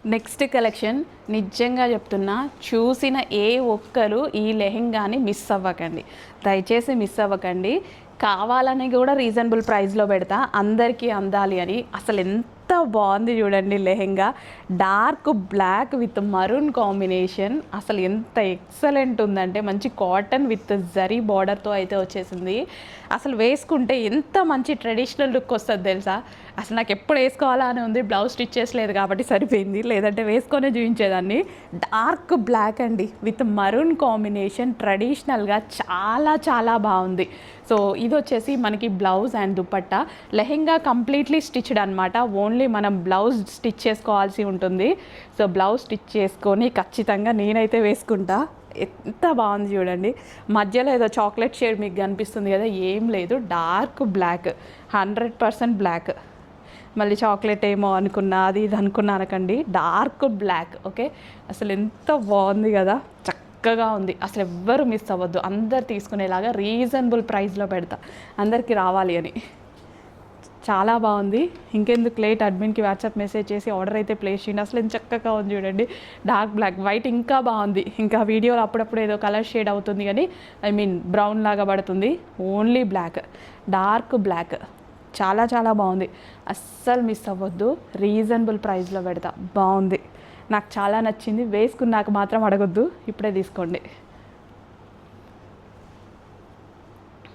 Next collection నిజంగా చెప్తున్నా, చూసిన ఏ ఒక్కరు ఈ లెహెంగాని మిస్ అవ్వకండి, దయచేసి మిస్ అవ్వకండి. కావాలని కూడా రీజనబుల్ ప్రైస్లో పెడతా, అందరికీ అందాలి అని. అసలు ఎంత బాగుంది చూడండి lehenga, dark black with maroon combination. అసలు ఎంత ఎక్సలెంట్ ఉందంటే, మంచి కాటన్ విత్ జరీ బార్డర్తో అయితే వచ్చేసింది. అసలు వేసుకుంటే ఎంత మంచి ట్రెడిషనల్ లుక్ వస్తుంది తెలుసా. అసలు నాకు ఎప్పుడు వేసుకోవాలా అని ఉంది, బ్లౌజ్ స్టిచ్ చేసలేదు కాబట్టి సరిపోయింది, లేదంటే వేసుకొనే చూపించేదాన్ని. డార్క్ బ్లాక్ అండి విత్ మరూన్ కాంబినేషన్, ట్రెడిషనల్గా చాలా చాలా బాగుంది. సో ఇది వచ్చేసి మనకి blouse and dupatta. Lehenga completely stitched అనమాట, ఓన్లీ మనం బ్లౌజ్ స్టిచ్ చేసుకోవాల్సి ఉంటుంది. సో బ్లౌజ్ స్టిచ్ చేసుకొని ఖచ్చితంగా నేనైతే వేసుకుంటా. ఎంత బాగుంది చూడండి, మధ్యలో ఏదో చాక్లెట్ షేడ్ మీకు కనిపిస్తుంది కదా, ఏం లేదు, డార్క్ బ్లాక్, 100% బ్లాక్. మళ్ళీ చాక్లెట్ ఏమో అనుకున్నా, అది ఇది అనుకున్నా అనకండి, డార్క్ బ్లాక్. ఓకే, అసలు ఎంత బాగుంది కదా, చక్కగా ఉంది. అసలు ఎవ్వరు మిస్ అవ్వద్దు, అందరు తీసుకునేలాగా రీజనబుల్ ప్రైస్లో పెడతా, అందరికీ రావాలి అని. చాలా బాగుంది. ఇంకెందుకు లేట్, అడ్మిన్కి వాట్సాప్ మెసేజ్ చేసి ఆర్డర్ అయితే ప్లేస్ చేయండి. అసలు ఎంత చక్కగా ఉంది చూడండి, డార్క్ బ్లాక్. వైట్ ఇంకా బాగుంది, ఇంకా వీడియోలో అప్పుడప్పుడు ఏదో కలర్ షేడ్ అవుతుంది కానీ, ఐ మీన్ బ్రౌన్ లాగా పడుతుంది. ఓన్లీ బ్లాక్, డార్క్ బ్లాక్, చాలా చాలా బాగుంది. అస్సలు మిస్ అవ్వద్దు, రీజనబుల్ ప్రైస్లో పెడతా. బాగుంది, నాకు చాలా నచ్చింది. వేసుకున్నాక మాత్రం అడగొద్దు, ఇప్పుడే తీసుకోండి.